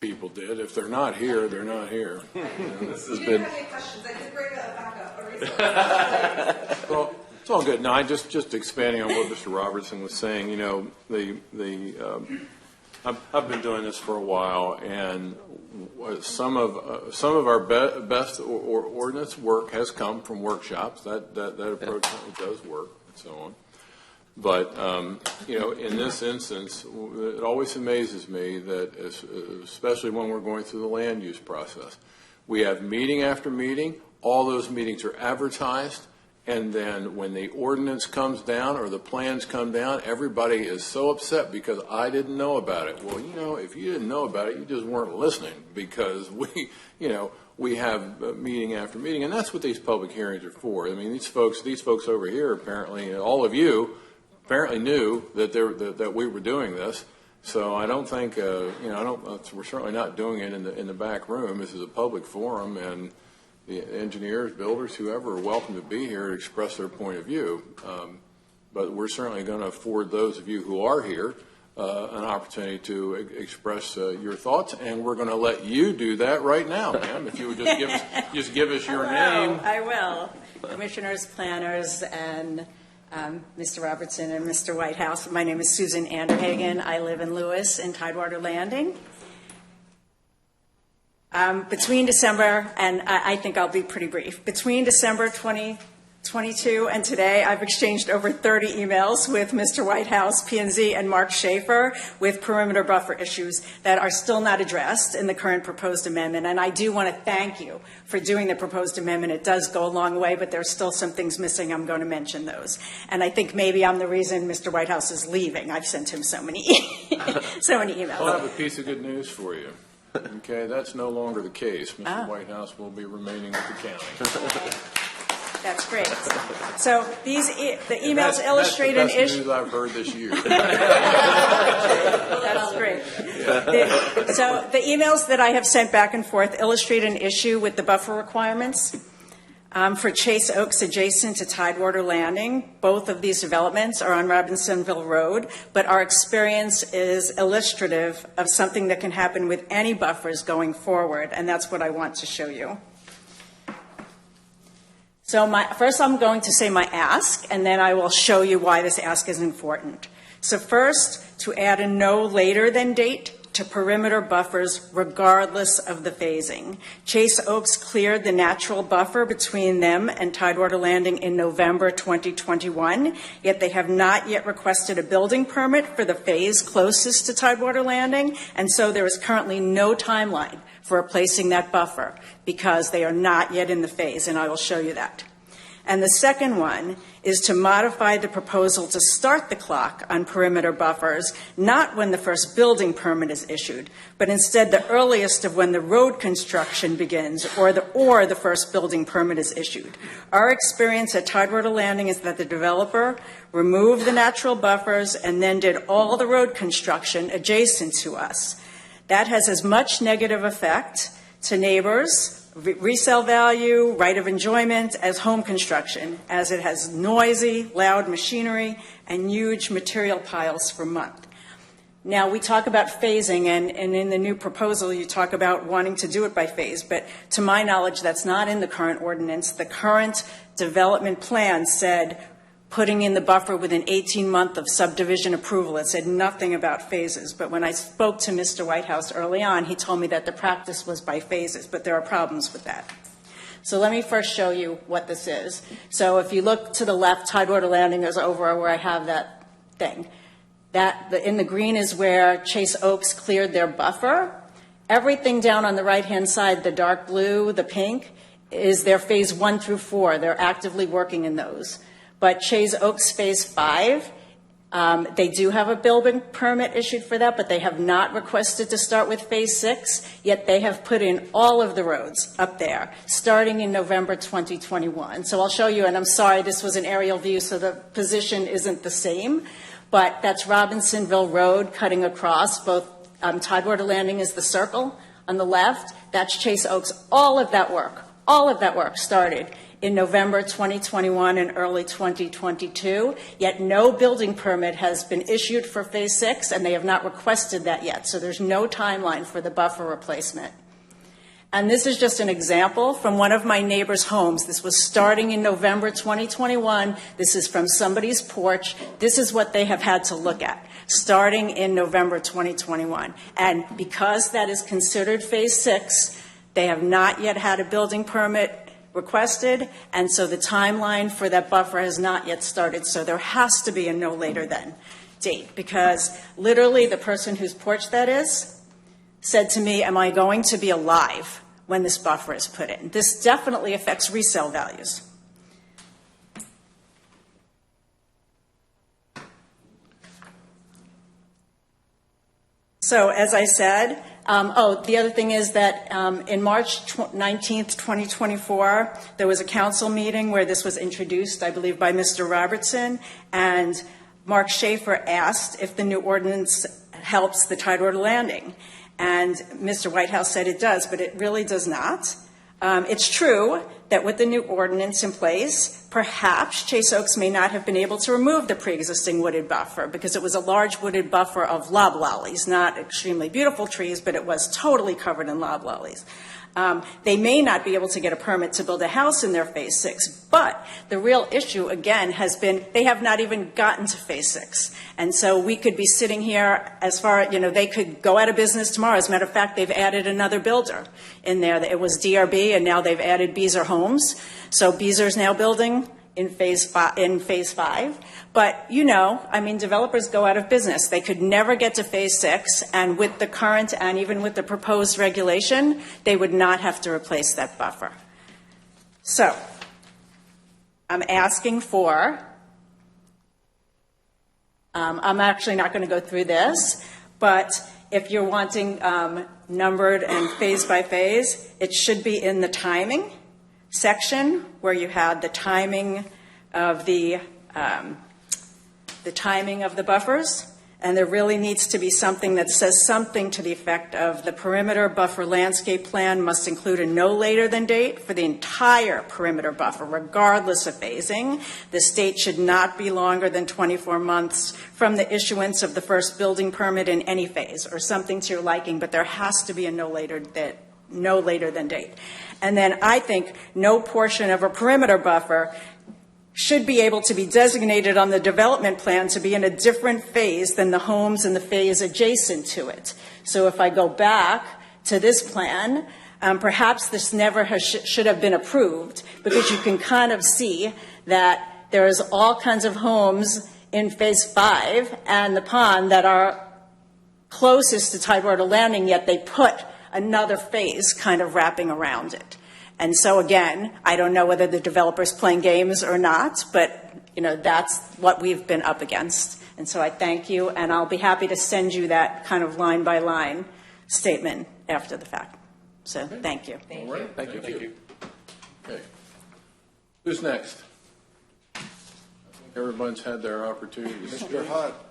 people did. If they're not here, they're not here. This has You been. didn't have any questions. I did bring a backup, a resource. Well, it's all good. No, just expanding on what Mr. Robertson was saying. You know, I've been doing this for a while, and some of our best ordinance work has come from workshops. That approach does work, and so on. But you know, in this instance, it always amazes me that, especially when we're going through the land use process, we have meeting after meeting. All those meetings are advertised. And then when the ordinance comes down or the plans come down, everybody is so upset because I didn't know about it. Well, you know, if you didn't know about it, you just weren't listening, because we have meeting after meeting, and that's what these public hearings are for. I mean, these folks over here, apparently, all of you apparently knew that that we were doing this. So I don't think, we're certainly not doing it in the back room. This is a public forum, and the engineers, builders, whoever are welcome to be here to express their point of view. But we're certainly going to afford those of you who are here an opportunity to express your thoughts, and we're going to let you do that right now, ma'am. If you would just give us your name. I will. Commissioners, planners, and Mr. Robertson and Mr. Whitehouse. My name is Susan Anderheggen. I live in Lewis in Tidewater Landing. Between December, and I think I'll be pretty brief, between December 2022 and today, I've exchanged over 30 emails with Mr. Whitehouse, P&Z, and Mark Schaefer with perimeter buffer issues that are still not addressed in the current proposed amendment. And I do want to thank you for doing the proposed amendment. It does go a long way, but there's still some things missing. I'm going to mention those. And I think maybe I'm the reason Mr. Whitehouse is leaving. I've sent him so many emails. I'll have a piece of good news for you. Okay, that's no longer the case. Mr. Whitehouse will be remaining with the county. That's great. So the emails illustrate an issue. That's the best news I've heard this year. That's great. So the emails that I have sent back and forth illustrate an issue with the buffer requirements for Chase Oaks adjacent to Tidewater Landing. Both of these developments are on Robinsonville Road, but our experience is illustrative of something that can happen with any buffers going forward, and that's what I want to show you. So first I'm going to say my ask, and then I will show you why this ask is important. So first, to add a no later than date to perimeter buffers regardless of the phasing. Chase Oaks cleared the natural buffer between them and Tidewater Landing in November 2021, yet they have not yet requested a building permit for the phase closest to Tidewater Landing, and so there is currently no timeline for replacing that buffer because they are not yet in the phase, and I will show you that. And the second one is to modify the proposal to start the clock on perimeter buffers, not when the first building permit is issued, but instead the earliest of when the road construction begins or the first building permit is issued. Our experience at Tidewater Landing is that the developer removed the natural buffers and then did all the road construction adjacent to us. That has as much negative effect to neighbors, resale value, right of enjoyment, as home construction, as it has noisy, loud machinery and huge material piles per month. Now, we talk about phasing, and in the new proposal, you talk about wanting to do it by phase, but to my knowledge, that's not in the current ordinance. The current development plan said putting in the buffer within 18 months of subdivision approval. It said nothing about phases. But when I spoke to Mr. Whitehouse early on, he told me that the practice was by phases, but there are problems with that. So let me first show you what this is. So if you look to the left, Tidewater Landing is over where I have that thing. In the green is where Chase Oaks cleared their buffer. Everything down on the right-hand side, the dark blue, the pink, is their phase 1 through 4. They're actively working in those. But Chase Oaks Phase 5, they do have a building permit issued for that, but they have not requested to start with Phase 6, yet they have put in all of the roads up there, starting in November 2021. So I'll show you, and I'm sorry, this was an aerial view, so the position isn't the same, but that's Robinsonville Road cutting across. Both Tidewater Landing is the circle on the left. That's Chase Oaks. All of that work started in November 2021 and early 2022, yet no building permit has been issued for Phase 6, and they have not requested that yet. So there's no timeline for the buffer replacement. And this is just an example from one of my neighbor's homes. This was starting in November 2021. This is from somebody's porch. This is what they have had to look at, starting in November 2021. And because that is considered Phase 6, they have not yet had a building permit requested, and so the timeline for that buffer has not yet started. So there has to be a no later than date, because literally the person whose porch that is said to me, am I going to be alive when this buffer is put in? This definitely affects resale values. So as I said, the other thing is that in March 19th, 2024, there was a council meeting where this was introduced, I believe, by Mr. Robertson, and Mark Schaefer asked if the new ordinance helps the Tidewater Landing. And Mr. Whitehouse said it does, but it really does not. It's true that with the new ordinance in place, perhaps Chase Oaks may not have been able to remove the pre-existing wooded buffer because it was a large wooded buffer of loblollies, not extremely beautiful trees, but it was totally covered in loblollies. They may not be able to get a permit to build a house in their Phase 6, but the real issue, again, has been they have not even gotten to Phase 6. And so we could be sitting here as far, they could go out of business tomorrow. As a matter of fact, they've added another builder in there. It was DRB, and now they've added Beazer Homes. So Beazer's now building in Phase 5. But, developers go out of business. They could never get to Phase 6, and with the current and even with the proposed regulation, they would not have to replace that buffer. So I'm asking for, I'm actually not going to go through this, but if you're wanting numbered and phase by phase, it should be in the timing section where you had the timing of the timing of the buffers, and there really needs to be something that says something to the effect of the perimeter buffer landscape plan must include a no later than date for the entire perimeter buffer, regardless of phasing. This date should not be longer than 24 months from the issuance of the first building permit in any phase, or something to your liking, but there has to be a no later than date. And then I think no portion of a perimeter buffer should be able to be designated on the development plan to be in a different phase than the homes in the phase adjacent to it. So if I go back to this plan, perhaps this never should have been approved, because you can kind of see that there's all kinds of homes in Phase 5 and the pond that are closest to Tidewater Landing, yet they put another phase kind of wrapping around it. And so again, I don't know whether the developer's playing games or not, but that's what we've been up against. And so I thank you, and I'll be happy to send you that kind of line by line statement after the fact. So thank you. All right. Thank you. Okay. Who's next? I think everyone's had their opportunity to speak. Mr. Hutt.